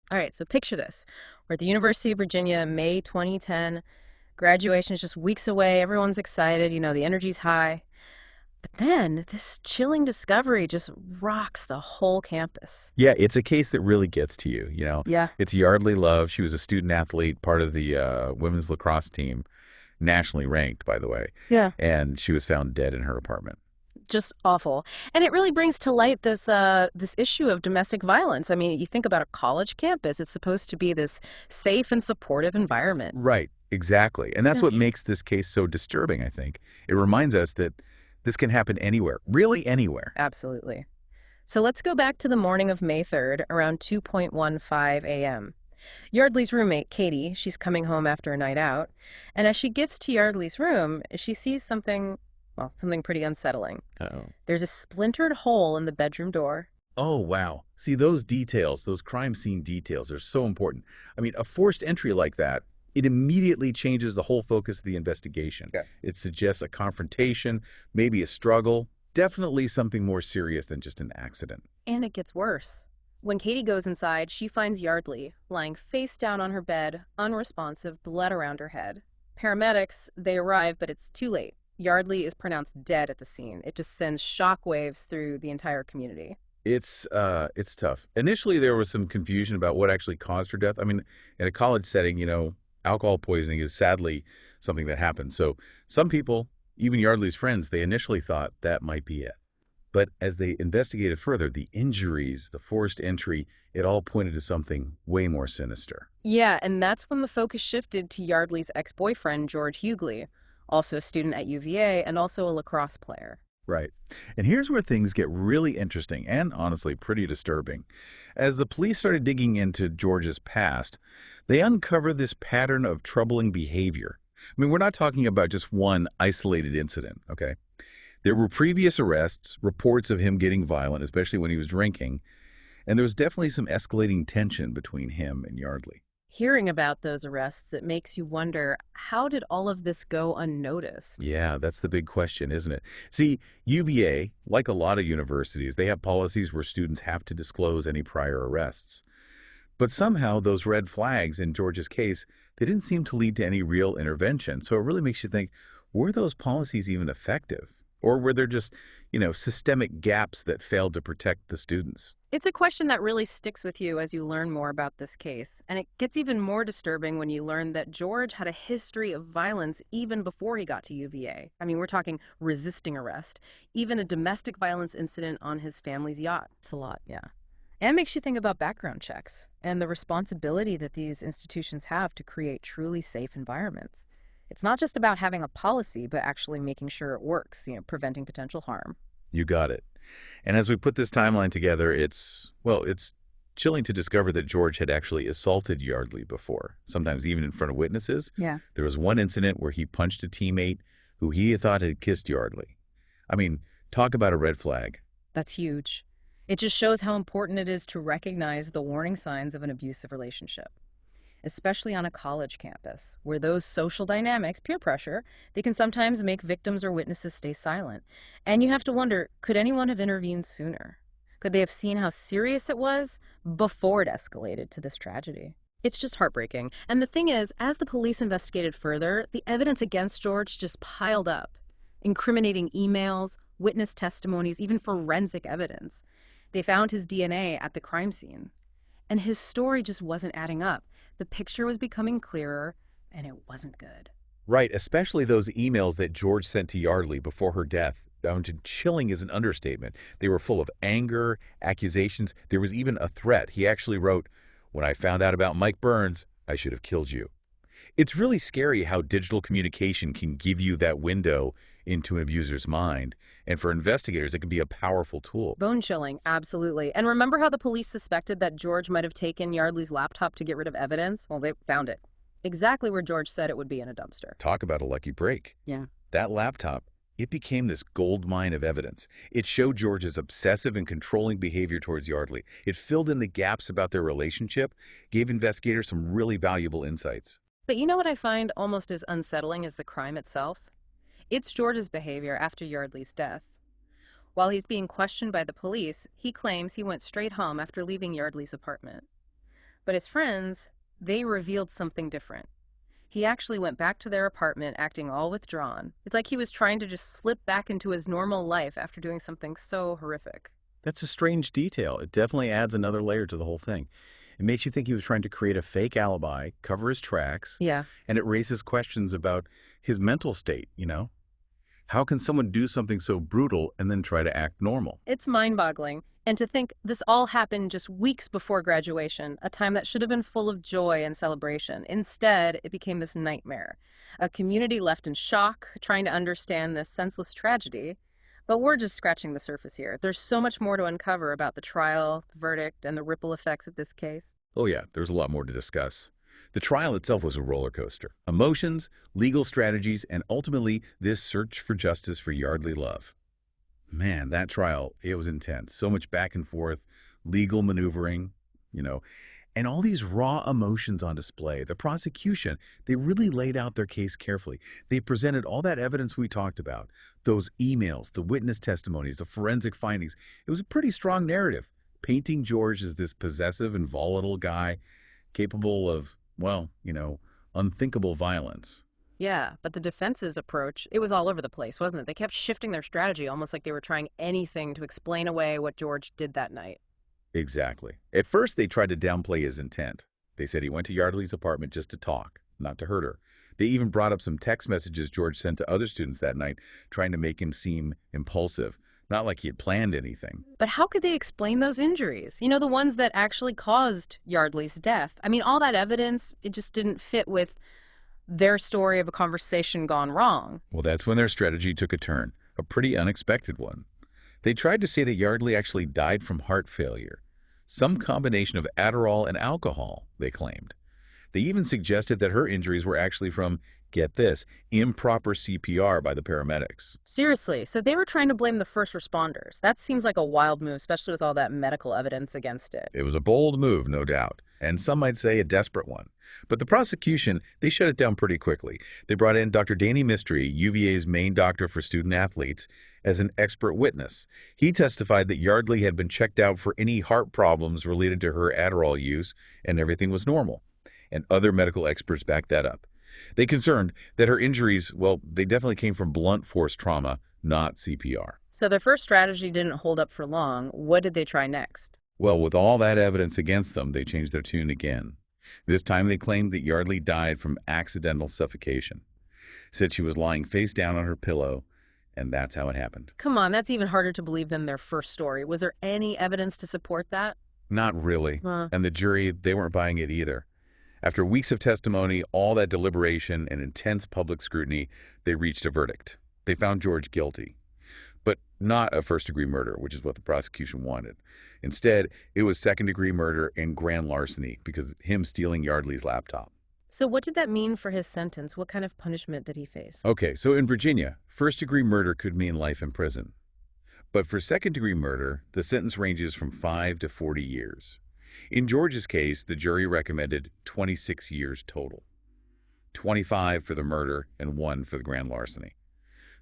All right, so picture this. We're at the University of Virginia, May 2010. Graduation is just weeks away. Everyone's excited. The energy's high. But then this chilling discovery just rocks the whole campus. Yeah, it's a case that really gets to you, you know. Yeah. It's Yardley Love. She was a student athlete, part of the women's lacrosse team, nationally ranked, by the way. Yeah. And she was found dead in her apartment. Just awful. And it really brings to light this issue of domestic violence. I mean, you think about a college campus, it's supposed to be this safe and supportive environment. Right, exactly. And that's Yeah. what makes this case so disturbing, I think. It reminds us that this can happen anywhere, really anywhere. Absolutely. So let's go back to the morning of May 3rd, around 2:15 a.m. Yardley's roommate, Katie, she's coming home after a night out, and as she gets to Yardley's room, she sees something pretty unsettling. Uh-oh. There's a splintered hole in the bedroom door. Oh, wow. See, those details, those crime scene details are so important. I mean, a forced entry like that, it immediately changes the whole focus of the investigation. Okay. It suggests a confrontation, maybe a struggle, definitely something more serious than just an accident. And it gets worse. When Katie goes inside, she finds Yardley lying face down on her bed, unresponsive, blood around her head. Paramedics, they arrive, but it's too late. Yardley is pronounced dead at the scene. It just sends shockwaves through the entire community. It's tough. Initially, there was some confusion about what actually caused her death. I mean, in a college setting, alcohol poisoning is sadly something that happens. So some people, even Yardley's friends, they initially thought that might be it. But as they investigated further, the injuries, the forced entry, it all pointed to something way more sinister. Yeah, and that's when the focus shifted to Yardley's ex-boyfriend, George Hugley, also a student at UVA and also a lacrosse player. Right. And here's where things get really interesting and honestly pretty disturbing. As the police started digging into George's past, they uncovered this pattern of troubling behavior. I mean, we're not talking about just one isolated incident, okay? There were previous arrests, reports of him getting violent, especially when he was drinking, and there was definitely some escalating tension between him and Yardley. Hearing about those arrests, it makes you wonder, how did all of this go unnoticed? Yeah, that's the big question, isn't it? See, UVA, like a lot of universities, they have policies where students have to disclose any prior arrests. But somehow those red flags in George's case, they didn't seem to lead to any real intervention. So it really makes you think, were those policies even effective? Or were there just, systemic gaps that failed to protect the students? It's a question that really sticks with you as you learn more about this case. And it gets even more disturbing when you learn that George had a history of violence even before he got to UVA. I mean, we're talking resisting arrest, even a domestic violence incident on his family's yacht. It's a lot, yeah. And it makes you think about background checks and the responsibility that these institutions have to create truly safe environments. It's not just about having a policy, but actually making sure it works, preventing potential harm. You got it. And as we put this timeline together, it's chilling to discover that George had actually assaulted Yardley before, sometimes even in front of witnesses. Yeah. There was one incident where he punched a teammate who he thought had kissed Yardley. I mean, talk about a red flag. That's huge. It just shows how important it is to recognize the warning signs of an abusive relationship, especially on a college campus, where those social dynamics, peer pressure, they can sometimes make victims or witnesses stay silent. And you have to wonder, could anyone have intervened sooner? Could they have seen how serious it was before it escalated to this tragedy? It's just heartbreaking. And the thing is, as the police investigated further, the evidence against George just piled up. Incriminating emails, witness testimonies, even forensic evidence. They found his DNA at the crime scene. And his story just wasn't adding up. The picture was becoming clearer, and it wasn't good. Right, especially those emails that George sent to Yardley before her death. Chilling is an understatement. They were full of anger, accusations. There was even a threat. He actually wrote, "When I found out about Mike Burns, I should have killed you." It's really scary how digital communication can give you that window into an abuser's mind. And for investigators, it can be a powerful tool. Bone chilling, absolutely. And remember how the police suspected that George might have taken Yardley's laptop to get rid of evidence? Well, they found it. Exactly where George said it would be, in a dumpster. Talk about a lucky break. Yeah. That laptop, it became this gold mine of evidence. It showed George's obsessive and controlling behavior towards Yardley. It filled in the gaps about their relationship, gave investigators some really valuable insights. But you know what I find almost as unsettling as the crime itself? It's George's behavior after Yardley's death. While he's being questioned by the police, he claims he went straight home after leaving Yardley's apartment. But his friends, they revealed something different. He actually went back to their apartment acting all withdrawn. It's like he was trying to just slip back into his normal life after doing something so horrific. That's a strange detail. It definitely adds another layer to the whole thing. It makes you think he was trying to create a fake alibi, cover his tracks, Yeah. and it raises questions about his mental state. How can someone do something so brutal and then try to act normal? It's mind-boggling. And to think this all happened just weeks before graduation, a time that should have been full of joy and celebration. Instead, it became this nightmare. A community left in shock, trying to understand this senseless tragedy. But we're just scratching the surface here. There's so much more to uncover about the trial, the verdict, and the ripple effects of this case. Oh, yeah, there's a lot more to discuss. The trial itself was a roller coaster. Emotions, legal strategies, and ultimately this search for justice for Yardley Love. Man, that trial, it was intense. So much back and forth, legal maneuvering, and all these raw emotions on display. The prosecution, they really laid out their case carefully. They presented all that evidence we talked about, those emails, the witness testimonies, the forensic findings. It was a pretty strong narrative, painting George as this possessive and volatile guy capable of, well, unthinkable violence. Yeah, but the defense's approach, it was all over the place, wasn't it? They kept shifting their strategy almost like they were trying anything to explain away what George did that night. Exactly. At first, they tried to downplay his intent. They said he went to Yardley's apartment just to talk, not to hurt her. They even brought up some text messages George sent to other students that night, trying to make him seem impulsive, not like he had planned anything. But how could they explain those injuries? You know, the ones that actually caused Yardley's death. I mean, all that evidence, it just didn't fit with their story of a conversation gone wrong. Well, that's when their strategy took a turn, a pretty unexpected one. They tried to say that Yardley actually died from heart failure, some combination of Adderall and alcohol, they claimed. They even suggested that her injuries were actually from, get this, improper CPR by the paramedics. Seriously, so they were trying to blame the first responders. That seems like a wild move, especially with all that medical evidence against it. It was a bold move, no doubt, and some might say a desperate one. But the prosecution, they shut it down pretty quickly. They brought in Dr. Danny Mystery, UVA's main doctor for student athletes, as an expert witness. He testified that Yardley had been checked out for any heart problems related to her Adderall use, and everything was normal. And other medical experts backed that up. They concerned that her injuries, well, they definitely came from blunt force trauma, not CPR. So their first strategy didn't hold up for long. What did they try next? Well, with all that evidence against them, they changed their tune again. This time they claimed that Yardley died from accidental suffocation. Said she was lying face down on her pillow, and that's how it happened. Come on, that's even harder to believe than their first story. Was there any evidence to support that? Not really. Huh. And the jury, they weren't buying it either. After weeks of testimony, all that deliberation and intense public scrutiny, they reached a verdict. They found George guilty, but not a first-degree murder, which is what the prosecution wanted. Instead, it was second-degree murder and grand larceny because of him stealing Yardley's laptop. So what did that mean for his sentence? What kind of punishment did he face? Okay, so in Virginia, first-degree murder could mean life in prison. But for second-degree murder, the sentence ranges from 5 to 40 years. In George's case, the jury recommended 26 years total. 25 for the murder and 1 for the grand larceny.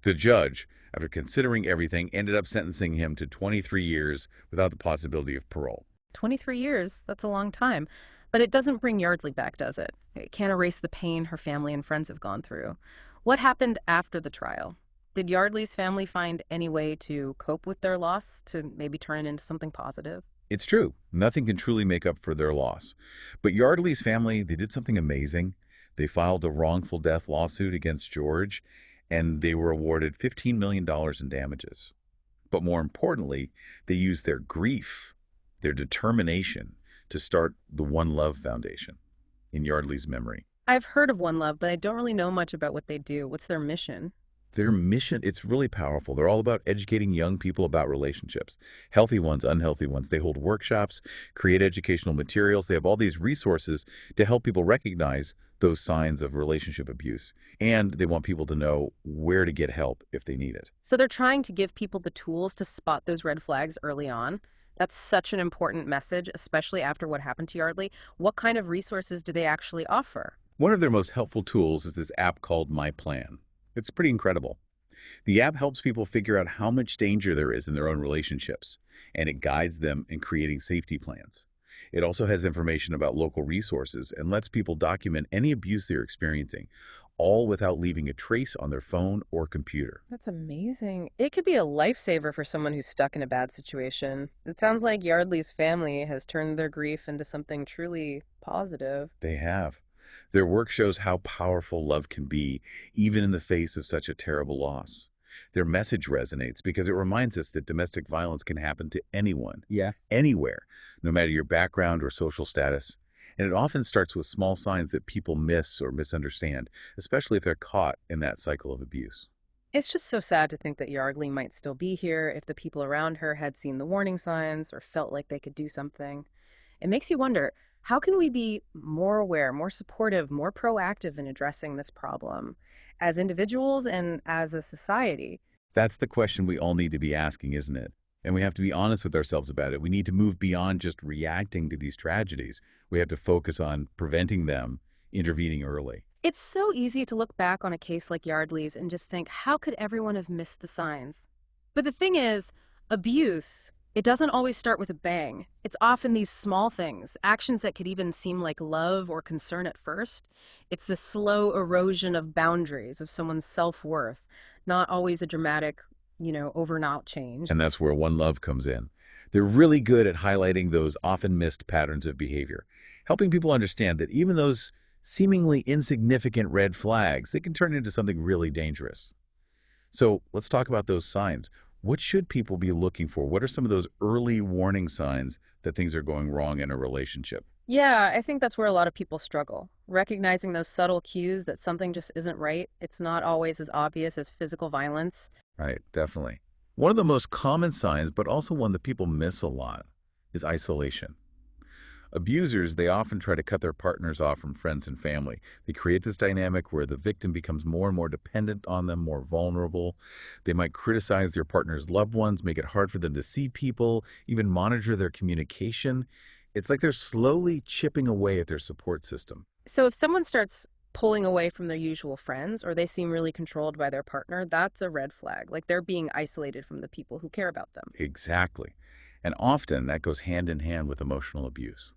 The judge, after considering everything, ended up sentencing him to 23 years without the possibility of parole. 23 years, that's a long time. But it doesn't bring Yardley back, does it? It can't erase the pain her family and friends have gone through. What happened after the trial? Did Yardley's family find any way to cope with their loss, to maybe turn it into something positive? It's true. Nothing can truly make up for their loss. But Yardley's family, they did something amazing. They filed a wrongful death lawsuit against George, and they were awarded $15 million in damages. But more importantly, they used their grief, their determination, to start the One Love Foundation in Yardley's memory. I've heard of One Love, but I don't really know much about what they do. What's their mission? Their mission, it's really powerful. They're all about educating young people about relationships, healthy ones, unhealthy ones. They hold workshops, create educational materials. They have all these resources to help people recognize those signs of relationship abuse. And they want people to know where to get help if they need it. So they're trying to give people the tools to spot those red flags early on. That's such an important message, especially after what happened to Yardley. What kind of resources do they actually offer? One of their most helpful tools is this app called My Plan. It's pretty incredible. The app helps people figure out how much danger there is in their own relationships, and it guides them in creating safety plans. It also has information about local resources and lets people document any abuse they're experiencing, all without leaving a trace on their phone or computer. That's amazing. It could be a lifesaver for someone who's stuck in a bad situation. It sounds like Yardley's family has turned their grief into something truly positive. They have. Their work shows how powerful love can be, even in the face of such a terrible loss. Their message resonates because it reminds us that domestic violence can happen to anyone, Yeah. anywhere, no matter your background or social status. And it often starts with small signs that people miss or misunderstand, especially if they're caught in that cycle of abuse. It's just so sad to think that Yardley might still be here if the people around her had seen the warning signs or felt like they could do something. It makes you wonder, how can we be more aware, more supportive, more proactive in addressing this problem as individuals and as a society? That's the question we all need to be asking, isn't it? And we have to be honest with ourselves about it. We need to move beyond just reacting to these tragedies. We have to focus on preventing them, intervening early. It's so easy to look back on a case like Yardley's and just think, how could everyone have missed the signs? But the thing is, abuse, it doesn't always start with a bang. It's often these small things, actions that could even seem like love or concern at first. It's the slow erosion of boundaries, of someone's self-worth, not always a dramatic, overnight change. And that's where One Love comes in. They're really good at highlighting those often missed patterns of behavior, helping people understand that even those seemingly insignificant red flags, they can turn into something really dangerous. So let's talk about those signs. What should people be looking for? What are some of those early warning signs that things are going wrong in a relationship? Yeah, I think that's where a lot of people struggle. Recognizing those subtle cues that something just isn't right. It's not always as obvious as physical violence. Right, definitely. One of the most common signs, but also one that people miss a lot, is isolation. Abusers, they often try to cut their partners off from friends and family. They create this dynamic where the victim becomes more and more dependent on them, more vulnerable. They might criticize their partner's loved ones, make it hard for them to see people, even monitor their communication. It's like they're slowly chipping away at their support system. So if someone starts pulling away from their usual friends or they seem really controlled by their partner, that's a red flag. Like they're being isolated from the people who care about them. Exactly. And often that goes hand in hand with emotional abuse,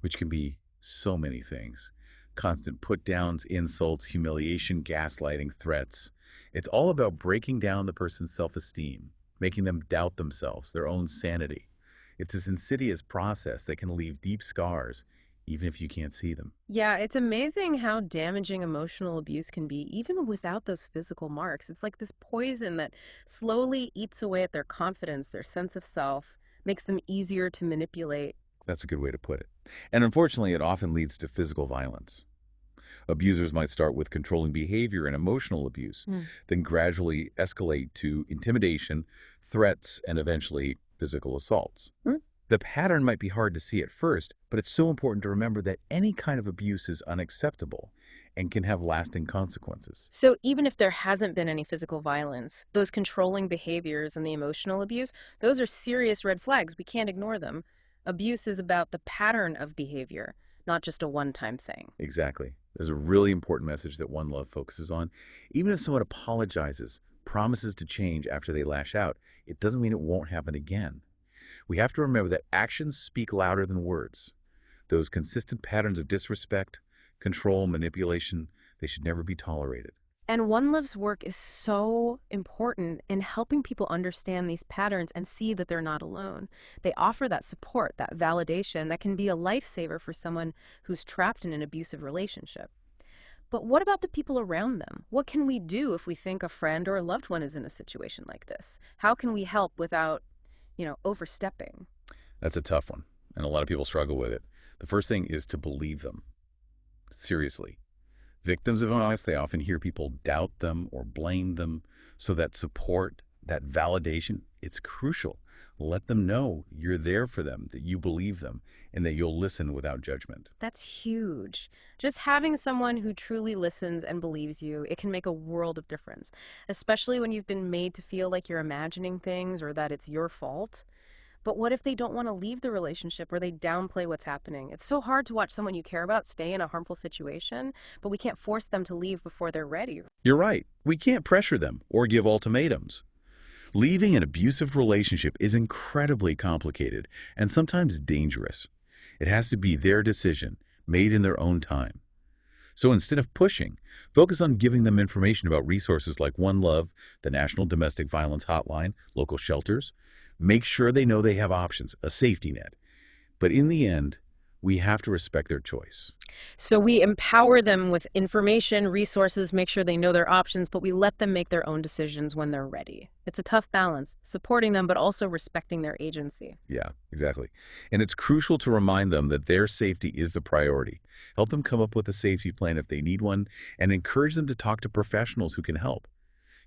which can be so many things. Constant put-downs, insults, humiliation, gaslighting, threats. It's all about breaking down the person's self-esteem, making them doubt themselves, their own sanity. It's this insidious process that can leave deep scars, even if you can't see them. Yeah, it's amazing how damaging emotional abuse can be, even without those physical marks. It's like this poison that slowly eats away at their confidence, their sense of self, makes them easier to manipulate. That's a good way to put it. And unfortunately, it often leads to physical violence. Abusers might start with controlling behavior and emotional abuse, then gradually escalate to intimidation, threats, and eventually physical assaults. Hmm. The pattern might be hard to see at first, but it's so important to remember that any kind of abuse is unacceptable and can have lasting consequences. So even if there hasn't been any physical violence, those controlling behaviors and the emotional abuse, those are serious red flags. We can't ignore them. Abuse is about the pattern of behavior, not just a one-time thing. Exactly. There's a really important message that One Love focuses on. Even if someone apologizes, promises to change after they lash out, it doesn't mean it won't happen again. We have to remember that actions speak louder than words. Those consistent patterns of disrespect, control, manipulation, they should never be tolerated. And One Love's work is so important in helping people understand these patterns and see that they're not alone. They offer that support, that validation that can be a lifesaver for someone who's trapped in an abusive relationship. But what about the people around them? What can we do if we think a friend or a loved one is in a situation like this? How can we help without, overstepping? That's a tough one, and a lot of people struggle with it. The first thing is to believe them. Seriously. Victims of violence, they often hear people doubt them or blame them. So that support, that validation, it's crucial. Let them know you're there for them, that you believe them, and that you'll listen without judgment. That's huge. Just having someone who truly listens and believes you, it can make a world of difference, especially when you've been made to feel like you're imagining things or that it's your fault. But what if they don't want to leave the relationship or they downplay what's happening? It's so hard to watch someone you care about stay in a harmful situation, but we can't force them to leave before they're ready. You're right. We can't pressure them or give ultimatums. Leaving an abusive relationship is incredibly complicated and sometimes dangerous. It has to be their decision, made in their own time. So instead of pushing, focus on giving them information about resources like One Love, the National Domestic Violence Hotline, local shelters. Make sure they know they have options, a safety net. But in the end, we have to respect their choice. So we empower them with information, resources, make sure they know their options, but we let them make their own decisions when they're ready. It's a tough balance, supporting them, but also respecting their agency. Yeah, exactly. And it's crucial to remind them that their safety is the priority. Help them come up with a safety plan if they need one, and encourage them to talk to professionals who can help.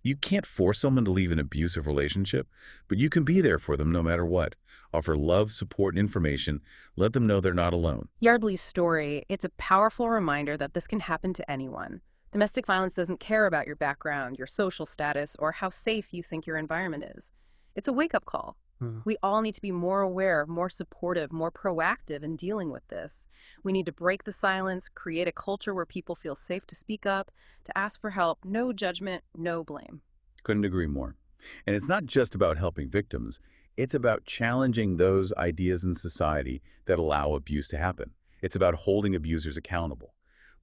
You can't force someone to leave an abusive relationship, but you can be there for them no matter what. Offer love, support, and information. Let them know they're not alone. Yardley's story, it's a powerful reminder that this can happen to anyone. Domestic violence doesn't care about your background, your social status, or how safe you think your environment is. It's a wake-up call. We all need to be more aware, more supportive, more proactive in dealing with this. We need to break the silence, create a culture where people feel safe to speak up, to ask for help, no judgment, no blame. Couldn't agree more. And it's not just about helping victims, it's about challenging those ideas in society that allow abuse to happen. It's about holding abusers accountable.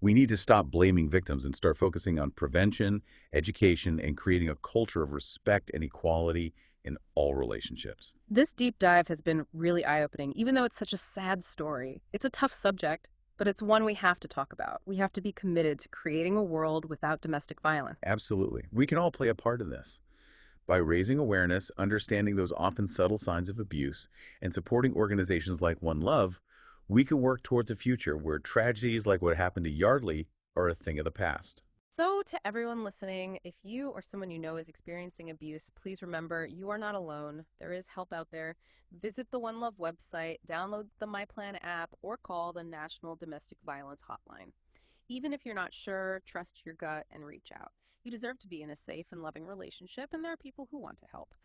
We need to stop blaming victims and start focusing on prevention, education, and creating a culture of respect and equality in all relationships. This deep dive has been really eye-opening, even though it's such a sad story. It's a tough subject, but it's one we have to talk about. We have to be committed to creating a world without domestic violence. Absolutely. We can all play a part in this. By raising awareness, understanding those often subtle signs of abuse, and supporting organizations like One Love, we can work towards a future where tragedies like what happened to Yardley are a thing of the past. So, to everyone listening, if you or someone you know is experiencing abuse, please remember you are not alone. There is help out there. Visit the One Love website, download the My Plan app, or call the National Domestic Violence Hotline. Even if you're not sure, trust your gut and reach out. You deserve to be in a safe and loving relationship, and there are people who want to help.